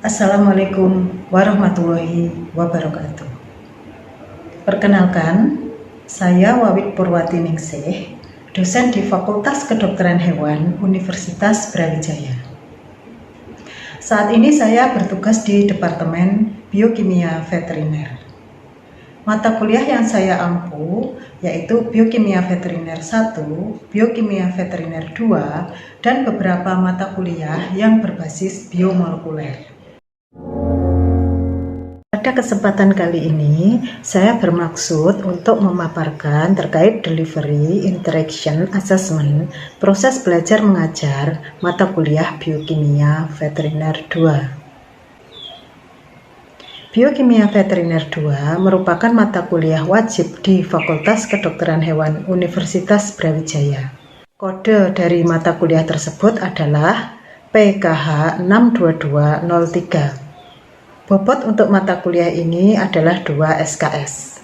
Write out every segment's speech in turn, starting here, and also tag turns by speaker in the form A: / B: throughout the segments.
A: Assalamualaikum warahmatullahi wabarakatuh. Perkenalkan, saya Wawit Purwati Ningsih, dosen di Fakultas Kedokteran Hewan Universitas Brawijaya. Saat ini saya bertugas di Departemen Biokimia Veteriner. Mata kuliah yang saya ampu yaitu Biokimia Veteriner 1, Biokimia Veteriner 2, dan beberapa mata kuliah yang berbasis biomolekuler. Pada kesempatan kali ini, saya bermaksud untuk memaparkan terkait delivery, interaction, assessment, proses belajar mengajar, mata kuliah Biokimia Veteriner 2. Biokimia Veteriner 2 merupakan mata kuliah wajib di Fakultas Kedokteran Hewan Universitas Brawijaya. Kode dari mata kuliah tersebut adalah PKH 62203. Bobot untuk mata kuliah ini adalah 2 SKS.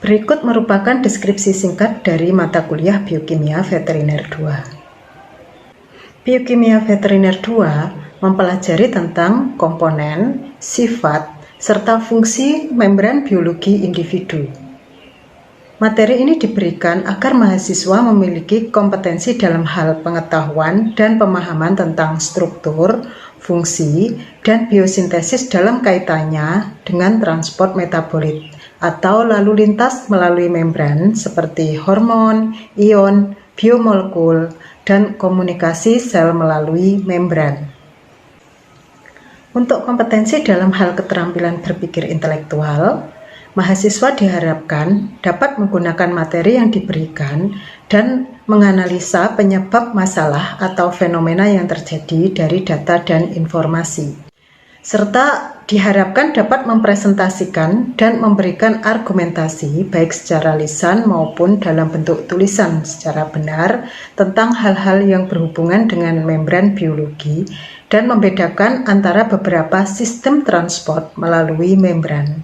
A: Berikut merupakan deskripsi singkat dari mata kuliah Biokimia Veteriner 2. Biokimia Veteriner 2 mempelajari tentang komponen, sifat, serta fungsi membran biologi individu. Materi ini diberikan agar mahasiswa memiliki kompetensi dalam hal pengetahuan dan pemahaman tentang struktur, fungsi, dan biosintesis dalam kaitannya dengan transport metabolit atau lalu lintas melalui membran seperti hormon, ion, biomolekul, dan komunikasi sel melalui membran. Untuk kompetensi dalam hal keterampilan berpikir intelektual, mahasiswa diharapkan dapat menggunakan materi yang diberikan dan menganalisa penyebab masalah atau fenomena yang terjadi dari data dan informasi, serta diharapkan dapat mempresentasikan dan memberikan argumentasi baik secara lisan maupun dalam bentuk tulisan secara benar tentang hal-hal yang berhubungan dengan membran biologi dan membedakan antara beberapa sistem transport melalui membran.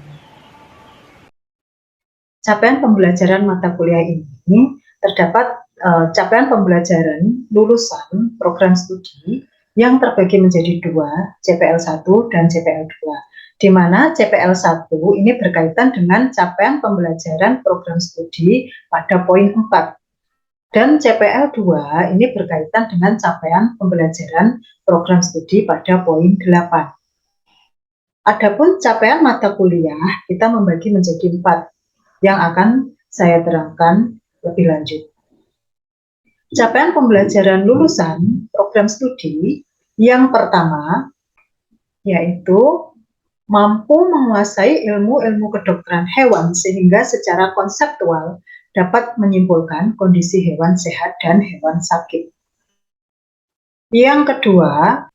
A: Capaian pembelajaran mata kuliah ini terdapat capaian pembelajaran lulusan program studi yang terbagi menjadi dua, CPL 1 dan CPL 2, di mana CPL 1 ini berkaitan dengan capaian pembelajaran program studi pada poin 4, dan CPL 2 ini berkaitan dengan capaian pembelajaran program studi pada poin 8. Adapun capaian mata kuliah kita membagi menjadi 4 yang akan saya terangkan lebih lanjut. Capaian pembelajaran lulusan program studi yang pertama yaitu mampu menguasai ilmu-ilmu kedokteran hewan sehingga secara konseptual dapat menyimpulkan kondisi hewan sehat dan hewan sakit. Yang kedua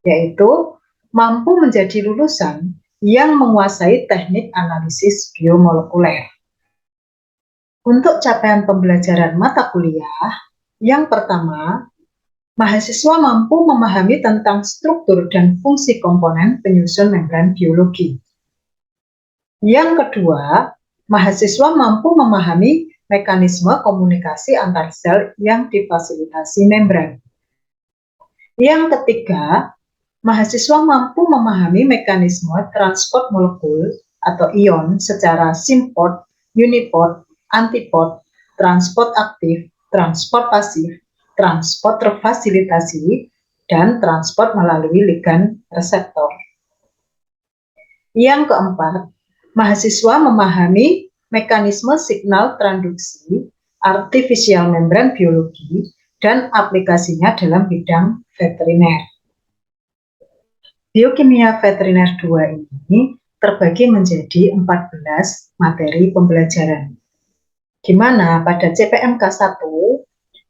A: yaitu mampu menjadi lulusan yang menguasai teknik analisis biomolekuler. Untuk capaian pembelajaran mata kuliah, yang pertama, mahasiswa mampu memahami tentang struktur dan fungsi komponen penyusun membran biologi. Yang kedua, mahasiswa mampu memahami mekanisme komunikasi antar sel yang difasilitasi membran. Yang ketiga, mahasiswa mampu memahami mekanisme transport molekul atau ion secara simport, uniport, antiport, transport aktif, transport pasif, transport terfasilitasi, dan transport melalui ligan reseptor. Yang keempat, mahasiswa memahami mekanisme signal transduksi artificial membran biologi dan aplikasinya dalam bidang veteriner. Biokimia Veteriner 2 ini terbagi menjadi 14 materi pembelajaran, di mana pada CPMK 1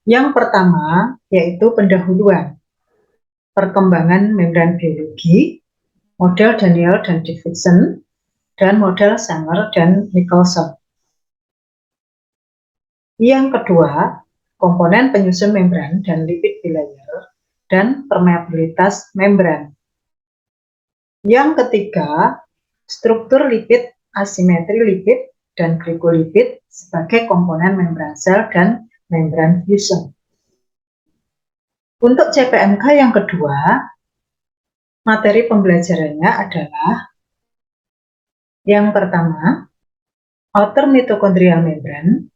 A: yang pertama yaitu pendahuluan, perkembangan membran biologi, model Daniel dan Davidson, dan model Sanger dan Nicholson. Yang kedua, komponen penyusun membran dan lipid bilayer, dan permeabilitas membran. Yang ketiga, struktur lipid, asimetri lipid, dan glikolipid sebagai komponen membran sel dan membran fusion. Untuk CPMK yang kedua, Materi pembelajarannya adalah yang pertama, outer mitochondrial membrane,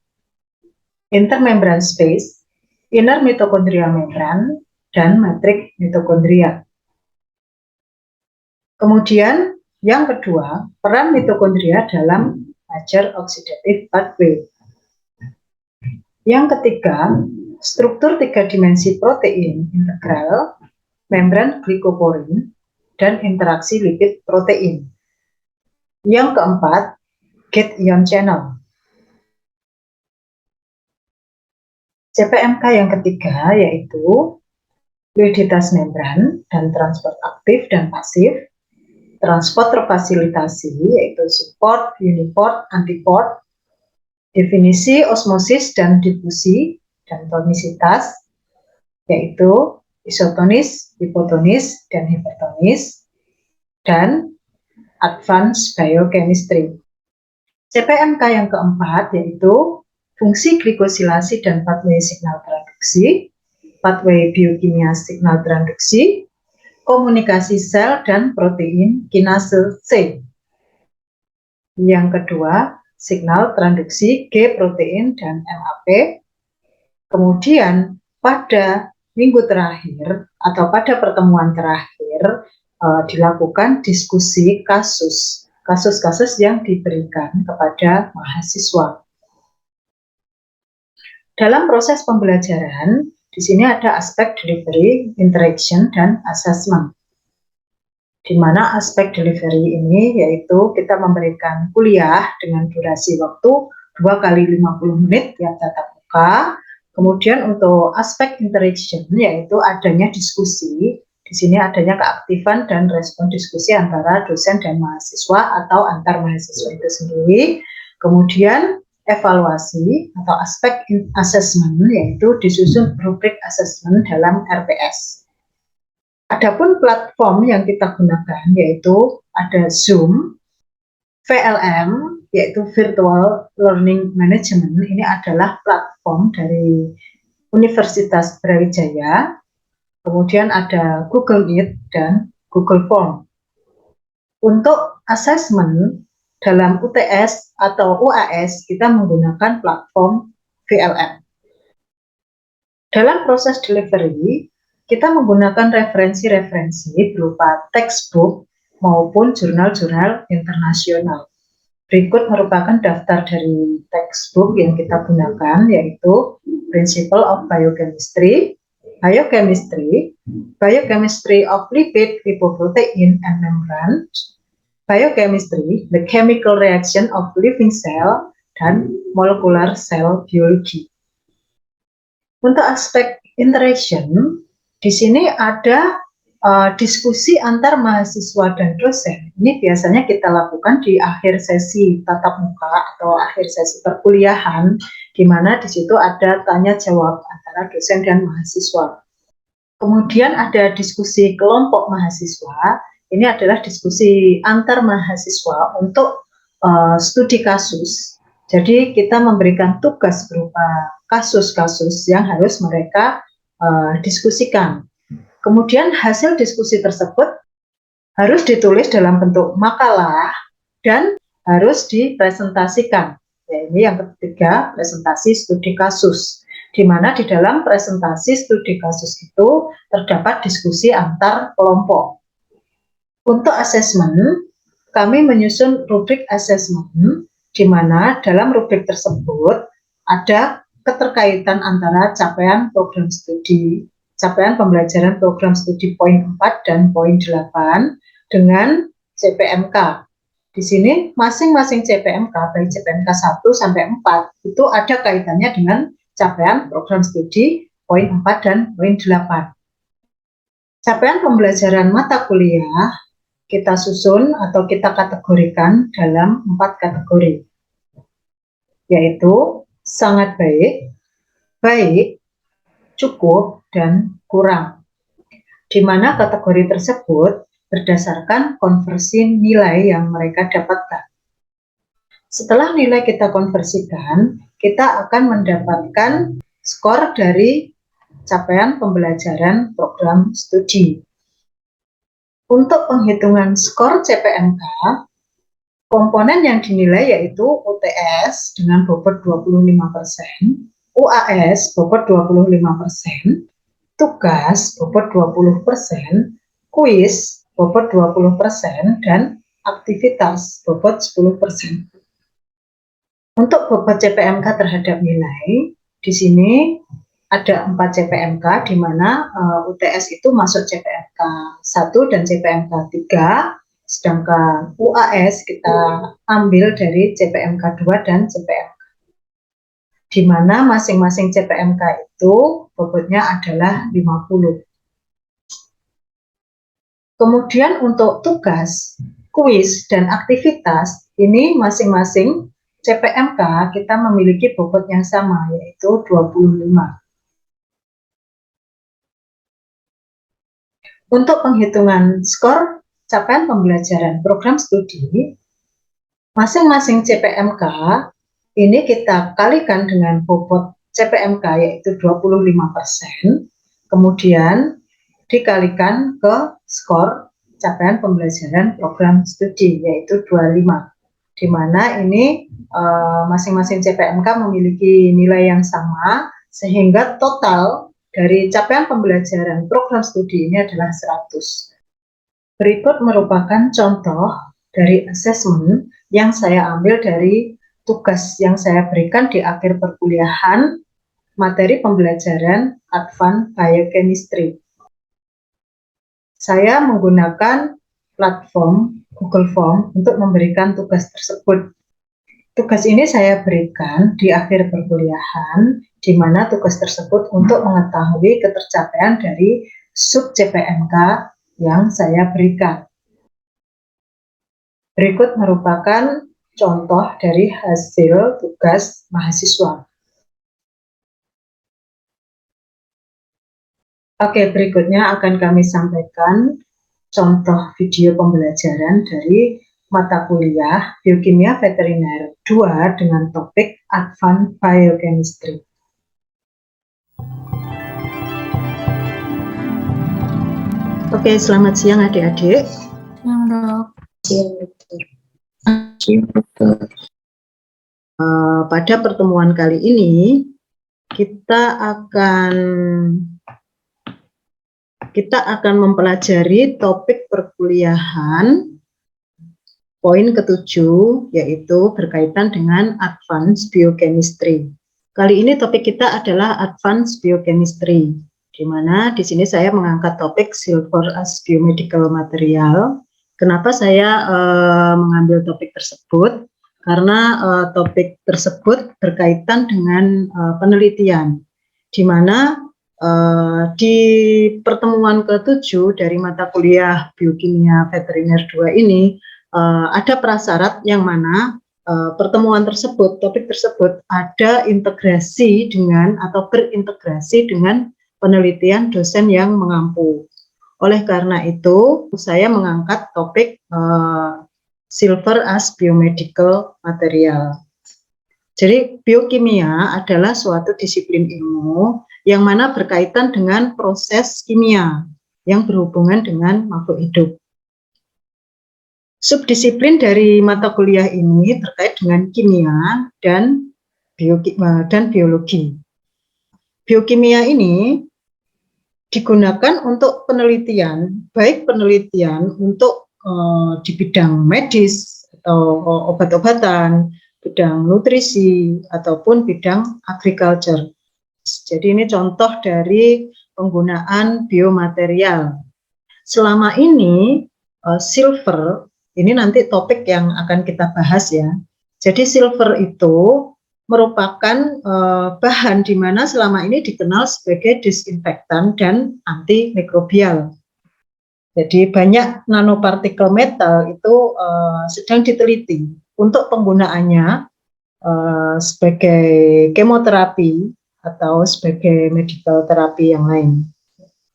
A: intermembran space, inner mitochondrial membrane, dan matrik mitokondria. Kemudian yang kedua, peran mitokondria dalam major oxidative pathway. Yang ketiga, struktur 3 dimensi protein integral, membran glikoporin, dan interaksi lipid protein. Yang keempat, gate ion channel. CPMK yang ketiga yaitu fluiditas membran dan transport aktif dan pasif, transport terfasilitasi yaitu support, uniport, antiport, definisi osmosis dan difusi, dan tonisitas yaitu isotonis, hipotonis, dan hipertonis, dan advanced biochemistry. CPMK yang keempat yaitu fungsi glikosilasi dan pathway signal transduksi, pathway biokimia signal transduksi, komunikasi sel dan protein kinase C. Yang kedua, signal transduksi G protein dan MAP. Kemudian pada minggu terakhir atau pada pertemuan terakhir dilakukan diskusi kasus-kasus yang diberikan kepada mahasiswa. Dalam proses pembelajaran, di sini ada aspek delivery, interaction, dan assessment. Di mana aspek delivery ini yaitu kita memberikan kuliah dengan durasi waktu 2 kali 50 menit tiap tatap muka. Kemudian untuk aspek interaction yaitu adanya diskusi. Di sini adanya keaktifan dan respon diskusi antara dosen dan mahasiswa atau antar mahasiswa itu sendiri. Kemudian evaluasi atau aspek assessment yaitu disusun rubrik assessment dalam RPS. Adapun platform yang kita gunakan yaitu ada Zoom, VLM yaitu Virtual Learning Management, ini adalah platform dari Universitas Brawijaya. Kemudian ada Google Meet dan Google Form. Untuk assessment dalam UTS atau UAS kita menggunakan platform VLM. Dalam proses delivery kita menggunakan referensi-referensi berupa textbook maupun jurnal-jurnal internasional. Berikut merupakan daftar dari textbook yang kita gunakan yaitu Principle of Biochemistry, Biochemistry, Biochemistry of Lipid, Lipoprotein, and Membrane, Biochemistry, The Chemical Reaction of Living Cell, dan Molecular Cell Biology. Untuk aspek interaction, di sini ada diskusi antar mahasiswa dan dosen. Ini biasanya kita lakukan di akhir sesi tatap muka atau akhir sesi perkuliahan, di mana di situ ada tanya jawab antara dosen dan mahasiswa. Kemudian ada diskusi kelompok mahasiswa. Ini adalah diskusi antar mahasiswa untuk studi kasus. Jadi kita memberikan tugas berupa kasus-kasus yang harus mereka diskusikan. Kemudian hasil diskusi tersebut harus ditulis dalam bentuk makalah dan harus dipresentasikan. Ya, ini yang ketiga, presentasi studi kasus. Di mana di dalam presentasi studi kasus itu terdapat diskusi antar kelompok. Untuk asesmen, kami menyusun rubrik asesmen, di mana dalam rubrik tersebut ada keterkaitan antara capaian program studi, capaian pembelajaran program studi poin 4 dan poin 8 dengan CPMK. Di sini masing-masing CPMK, baik CPMK 1 sampai 4, itu ada kaitannya dengan capaian program studi poin 4 dan poin 8. Capaian pembelajaran mata kuliah kita susun atau kita kategorikan dalam 4 kategori, yaitu sangat baik, baik, cukup, dan kurang. Di mana kategori tersebut berdasarkan konversi nilai yang mereka dapatkan. Setelah nilai kita konversikan, kita akan mendapatkan skor dari capaian pembelajaran program studi. Untuk penghitungan skor CPMK, komponen yang dinilai yaitu UTS dengan bobot 25%, UAS bobot 25%, tugas bobot 20%, kuis bobot 20%, dan aktivitas bobot 10%. Untuk bobot CPMK terhadap nilai, di sini ada 4 CPMK, di mana UTS itu masuk CPMK 1 dan CPMK 3, sedangkan UAS kita ambil dari CPMK 2 dan CPMK, di mana masing-masing CPMK itu bobotnya adalah 50. Kemudian untuk tugas, kuis, dan aktivitas, ini masing-masing CPMK kita memiliki bobot yang sama, yaitu 25. Untuk penghitungan skor capaian pembelajaran program studi, masing-masing CPMK ini kita kalikan dengan bobot CPMK yaitu 25%, kemudian dikalikan ke skor capaian pembelajaran program studi yaitu 25, di mana ini masing-masing CPMK memiliki nilai yang sama, sehingga total dari capaian pembelajaran program studi ini adalah 100. Berikut merupakan contoh dari asesmen yang saya ambil dari tugas yang saya berikan di akhir perkuliahan materi pembelajaran Advanced Biochemistry. Saya menggunakan platform Google Form untuk memberikan tugas tersebut. Tugas ini saya berikan di akhir perkuliahan, di mana tugas tersebut untuk mengetahui ketercapaian dari sub CPMK yang saya berikan. Berikut merupakan contoh dari hasil tugas mahasiswa. Oke, berikutnya akan kami sampaikan contoh video pembelajaran dari mata kuliah Biokimia Veteriner 2 dengan topik Advanced Biochemistry. Oke, selamat siang adik-adik.
B: Siang, Dok.
A: Siang, dokter. Pada pertemuan kali ini kita akan mempelajari topik perkuliahan poin ke-7, yaitu berkaitan dengan Advanced Biochemistry. Kali ini topik kita adalah Advanced Biochemistry, di mana di sini saya mengangkat topik silver as biomedical material. Kenapa saya mengambil topik tersebut? Karena topik tersebut berkaitan dengan penelitian, di mana di pertemuan ke-7 dari mata kuliah Biokimia Veteriner 2 ini ada prasyarat yang mana pertemuan tersebut, topik tersebut ada integrasi dengan atau berintegrasi dengan penelitian dosen yang mengampu. Oleh karena itu, saya mengangkat topik silver as biomedical material. Jadi, biokimia adalah suatu disiplin ilmu yang mana berkaitan dengan proses kimia yang berhubungan dengan makhluk hidup. Subdisiplin dari mata kuliah ini terkait dengan kimia dan biologi. Biokimia ini digunakan untuk penelitian, baik penelitian untuk di bidang medis atau obat-obatan, bidang nutrisi, ataupun bidang agriculture. Jadi ini contoh dari penggunaan biomaterial. Selama ini silver, ini nanti topik yang akan kita bahas ya. Jadi silver itu merupakan bahan di mana selama ini dikenal sebagai disinfektan dan antimikrobial. Jadi banyak nanopartikel metal itu sedang diteliti untuk penggunaannya sebagai kemoterapi atau sebagai medical terapi yang lain.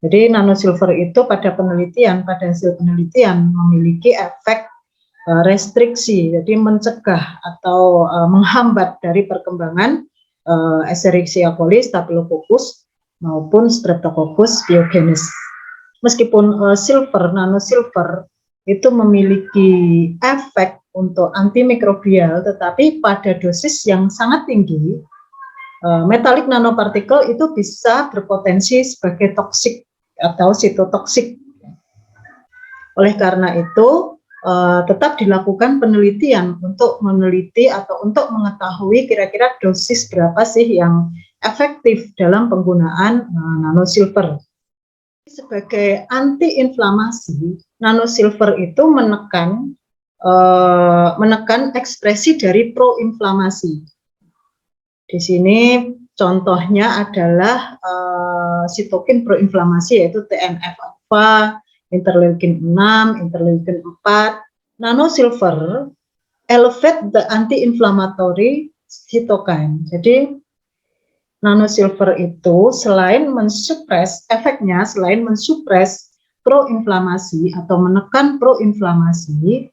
A: Jadi nanosilver itu pada hasil penelitian memiliki efek restriksi, jadi mencegah atau menghambat dari perkembangan Escherichia coli, Staphylococcus maupun Streptococcus pyogenes. meskipun nanosilver itu memiliki efek untuk antimikrobial, tetapi pada dosis yang sangat tinggi, metalik nanopartikel itu bisa berpotensi sebagai toksik atau sitotoksik. Oleh karena itu, tetap dilakukan penelitian untuk meneliti atau untuk mengetahui kira-kira dosis berapa sih yang efektif dalam penggunaan nanosilver. Sebagai antiinflamasi, nanosilver itu menekan ekspresi dari proinflamasi. Di sini contohnya adalah sitokin proinflamasi, yaitu TNF-alpha, interleukin 6, interleukin 4. Nanosilver elevate the anti-inflammatory cytokine. Jadi nanosilver itu selain mensupres, efeknya selain mensupres proinflamasi atau menekan proinflamasi,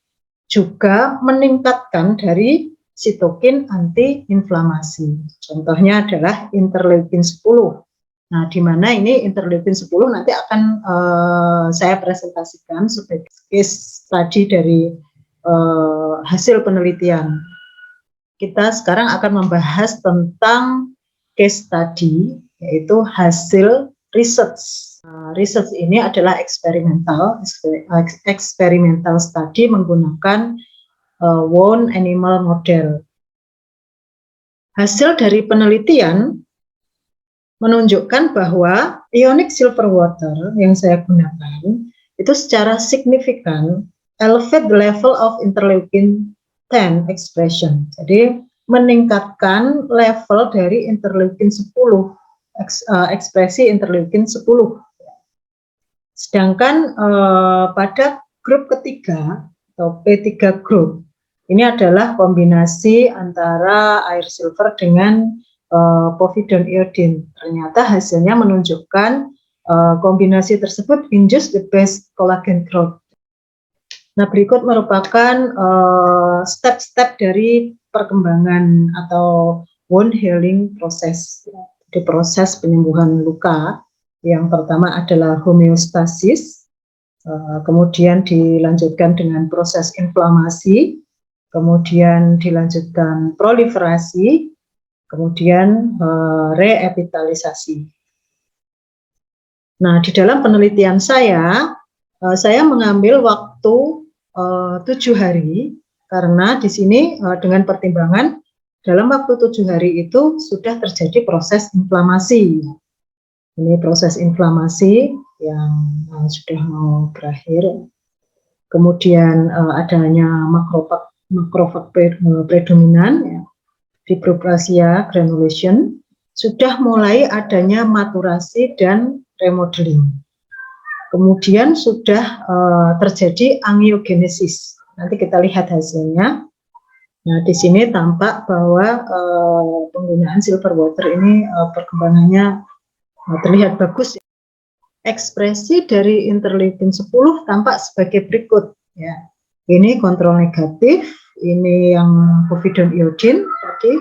A: juga meningkatkan dari sitokin anti-inflamasi. Contohnya adalah interleukin 10. Nah, di mana ini interleukin 10 nanti akan saya presentasikan sebagai case study dari hasil penelitian. Kita sekarang akan membahas tentang case study, yaitu hasil research. Research ini adalah eksperimental study menggunakan wound animal model. Hasil dari penelitian menunjukkan bahwa ionic silver water yang saya gunakan itu secara signifikan elevate the level of interleukin 10 expression. Jadi meningkatkan level dari interleukin 10, ekspresi interleukin 10. Sedangkan pada grup ketiga atau P3 group, ini adalah kombinasi antara air silver dengan povidone iodine. Ternyata hasilnya menunjukkan kombinasi tersebut induce the best collagen growth. Nah, berikut merupakan step-step dari perkembangan atau wound healing proses, di proses penyembuhan luka. Yang pertama adalah homeostasis, kemudian dilanjutkan dengan proses inflamasi, kemudian dilanjutkan proliferasi, kemudian reepitalisasi. Nah, di dalam penelitian saya mengambil waktu 7 hari, karena di sini dengan pertimbangan dalam waktu 7 hari itu sudah terjadi proses inflamasi. Ini proses inflamasi yang sudah mau berakhir. Kemudian adanya makrofag predominan, ya, fibroplasia granulation, sudah mulai adanya maturasi dan remodeling. Kemudian sudah terjadi angiogenesis. Nanti kita lihat hasilnya. Nah, di sini tampak bahwa penggunaan silver water ini perkembangannya terlihat bagus. Ekspresi dari interleukin 10 tampak sebagai berikut. Ya. Ini kontrol negatif, ini yang povidone iodine tadi,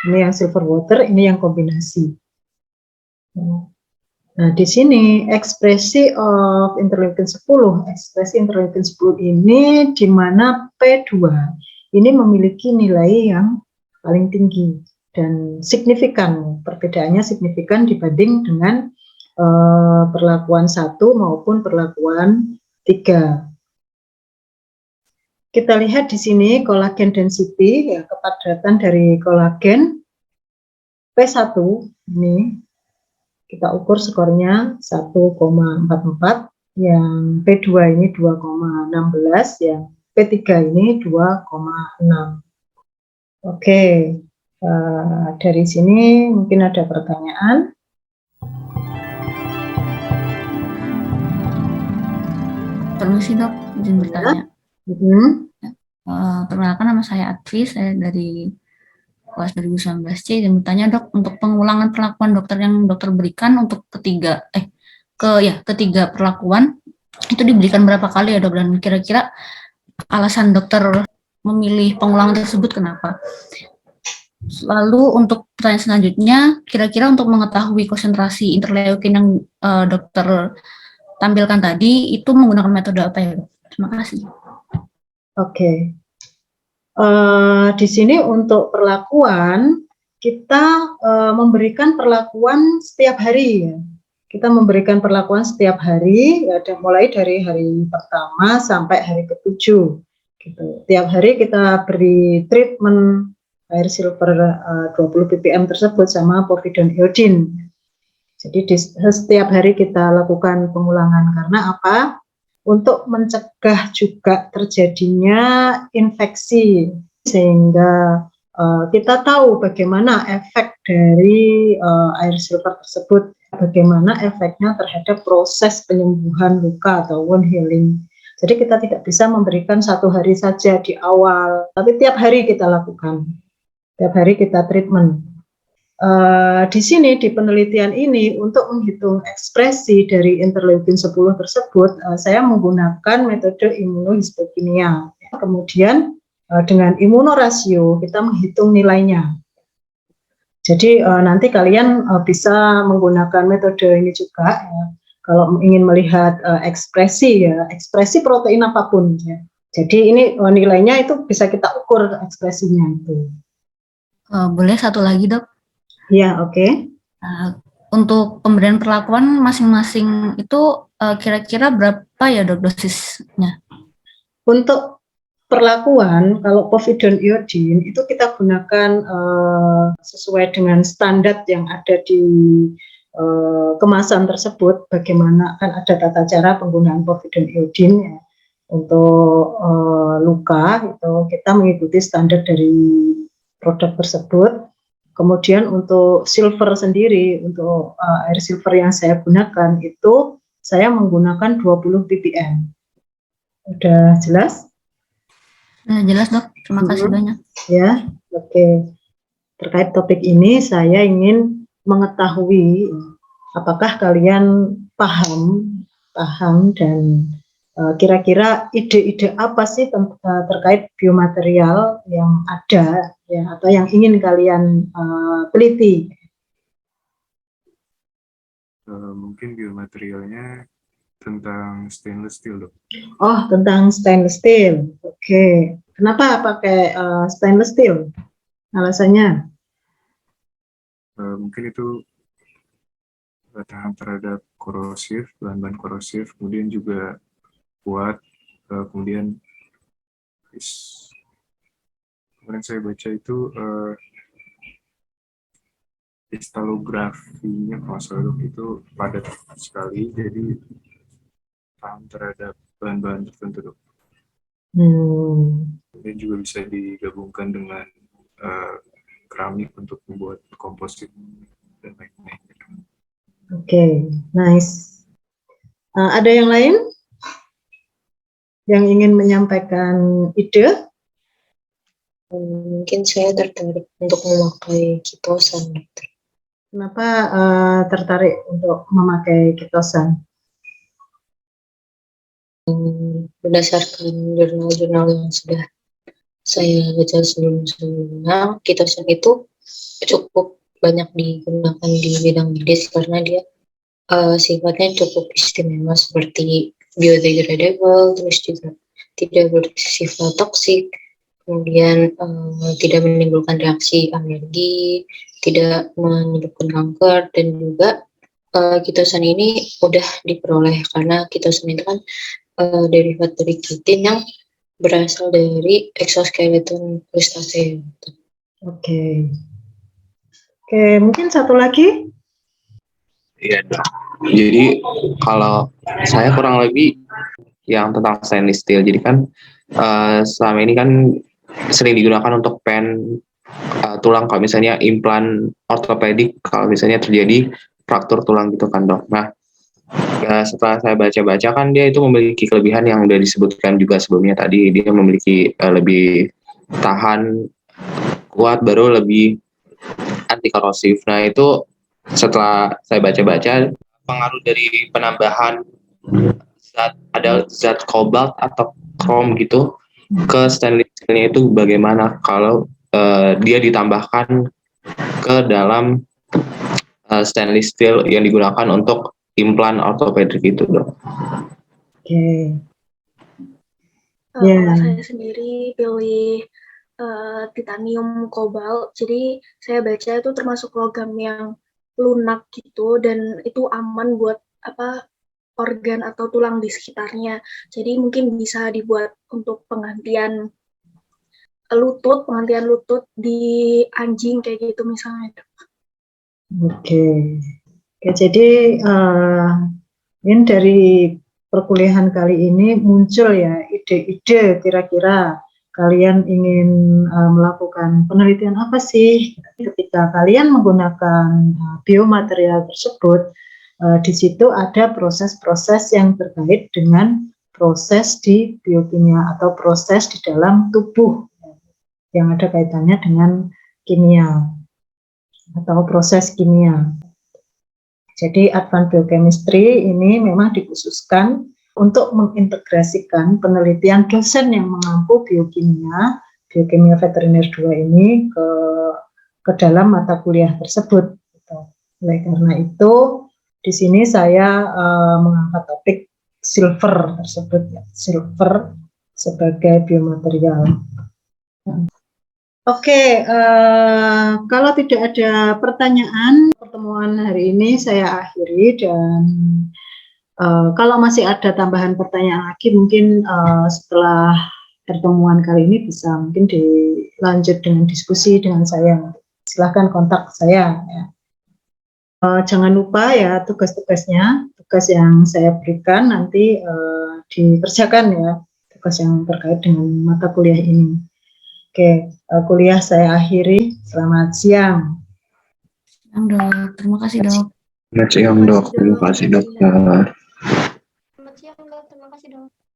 A: ini yang silver water, ini yang kombinasi. Nah, di sini ekspresi of interleukin 10, ekspresi interleukin 10 ini di mana P2 ini memiliki nilai yang paling tinggi dan signifikan, perbedaannya signifikan dibanding dengan perlakuan 1 maupun perlakuan 3. Kita lihat di sini kolagen density, ya, kepadatan dari kolagen P1 ini kita ukur skornya 1,44, yang P2 ini 2,16, yang P3 ini 2,6. Oke, dari sini mungkin ada pertanyaan.
B: Permisi dok, izin bertanya. Perkenalkan, nama saya Advi, saya dari kelas 2019C, dan bertanya dok, untuk pengulangan perlakuan dokter yang dokter berikan untuk ketiga perlakuan itu diberikan berapa kali ya dok, dan kira-kira alasan dokter memilih pengulangan tersebut kenapa? Lalu untuk pertanyaan selanjutnya, kira-kira untuk mengetahui konsentrasi interleukin yang dokter tampilkan tadi itu menggunakan metode apa ya, Dok? Terima kasih.
A: Oke. Di sini untuk perlakuan, kita memberikan perlakuan setiap hari ya. Kita memberikan perlakuan setiap hari, ya, mulai dari hari pertama sampai hari ke-7. Gitu. Tiap hari kita beri treatment air silver 20 ppm tersebut sama povidone iodine. Jadi setiap hari kita lakukan pengulangan karena apa? Untuk mencegah juga terjadinya infeksi sehingga kita tahu bagaimana efek dari air silver tersebut, bagaimana efeknya terhadap proses penyembuhan luka atau wound healing. Jadi kita tidak bisa memberikan satu hari saja di awal, tapi tiap hari kita lakukan, tiap hari kita treatment. Di sini di penelitian ini untuk menghitung ekspresi dari interleukin 10 tersebut saya menggunakan metode imunohistokimia. Kemudian dengan imunorasio kita menghitung nilainya. Jadi nanti kalian bisa menggunakan metode ini juga ya, kalau ingin melihat ekspresi ya, ekspresi protein apapun ya. Jadi ini nilainya itu bisa kita ukur ekspresinya itu.
B: Boleh satu lagi, Dok?
A: Ya, oke.
B: Untuk pemberian perlakuan masing-masing itu kira-kira berapa ya, Dok, dosisnya?
A: Untuk perlakuan, kalau povidone iodine itu kita gunakan sesuai dengan standar yang ada di kemasan tersebut. Bagaimana kan ada tata cara penggunaan povidone iodine ya. Untuk luka itu kita mengikuti standar dari produk tersebut. Kemudian untuk silver sendiri, untuk air silver yang saya gunakan itu saya menggunakan 20 ppm. Udah jelas?
B: Jelas, Dok. Terima kasih banyak.
A: Ya, oke. Terkait topik ini saya ingin mengetahui apakah kalian paham dan kira-kira ide-ide apa sih terkait biomaterial yang ada ya atau yang ingin kalian teliti?
C: Mungkin biomaterialnya tentang stainless steel, Dok.
A: Oh, tentang stainless steel. Oke. Kenapa pakai stainless steel? Alasannya?
C: Mungkin itu tahan terhadap korosif, bahan-bahan korosif, kemudian juga kuat, kemudian kemarin saya baca itu kristalografinya kalau salah itu padat sekali, jadi tahan terhadap bahan-bahan tertentu, Dok. Kemudian juga bisa digabungkan dengan keramik untuk membuat komposit dan lain-lain.
A: Oke, nice. Ada yang lain yang ingin menyampaikan ide?
D: Mungkin saya tertarik untuk memakai kitosan, Dokter.
A: Kenapa tertarik untuk memakai kitosan?
D: Berdasarkan jurnal-jurnal yang sudah saya baca sebelum-sebelumnya, kitosan itu cukup banyak digunakan di bidang medis karena dia sifatnya cukup istimewa seperti biodegradable, terus juga tidak bersifat toksik, kemudian tidak menimbulkan reaksi alergi, tidak menyebabkan kanker, dan juga kitosan ini mudah diperoleh karena kitosan itu kan derivat dari kitin yang berasal dari exoskeleton crustacea.
A: Oke, mungkin satu lagi.
E: Iya, Dok. Jadi kalau saya kurang lebih yang tentang stainless steel. Jadi kan selama ini kan sering digunakan untuk pen tulang kalau misalnya implan ortopedik kalau misalnya terjadi fraktur tulang gitu kan, Dok. Nah, setelah saya baca-baca kan dia itu memiliki kelebihan yang udah disebutkan juga sebelumnya tadi. Dia memiliki lebih tahan, kuat, baru lebih anti korosif. Nah, itu setelah saya baca-baca pengaruh dari penambahan zat kobalt atau krom gitu ke stainless steel-nya itu bagaimana kalau dia ditambahkan ke dalam stainless steel yang digunakan untuk implan ortopedik itu, Dok.
A: Oke.
F: Kalau saya sendiri pilih titanium kobalt. Jadi saya baca itu termasuk logam yang lunak gitu dan itu aman buat organ atau tulang di sekitarnya. Jadi mungkin bisa dibuat untuk penggantian lutut di anjing kayak gitu misalnya.
A: Oke. Jadi ini dari perkuliahan kali ini muncul ya ide-ide kira-kira kalian ingin melakukan penelitian apa sih ketika kalian menggunakan biomaterial tersebut. Di situ ada proses-proses yang terkait dengan proses di biokimia atau proses di dalam tubuh yang ada kaitannya dengan kimia atau proses kimia. Jadi advanced biochemistry ini memang dikhususkan untuk mengintegrasikan penelitian dosen yang mengampu biokimia veteriner 2 ini ke dalam mata kuliah tersebut. Oleh karena itu, di sini saya mengangkat topik silver tersebut, ya. Silver sebagai biomaterial. Oke, kalau tidak ada pertanyaan, pertemuan hari ini saya akhiri dan kalau masih ada tambahan pertanyaan lagi mungkin setelah pertemuan kali ini bisa mungkin dilanjut dengan diskusi dengan saya. Silahkan kontak saya. Ya. Jangan lupa ya tugas-tugasnya, tugas yang saya berikan nanti dikerjakan ya, tugas yang terkait dengan mata kuliah ini. Oke, kuliah saya akhiri. Selamat siang.
B: Dok, terima kasih Dok.
E: Selamat siang, Dok. Terima kasih, Dokter.
G: Selamat siang, Dok. Terima kasih, Dok.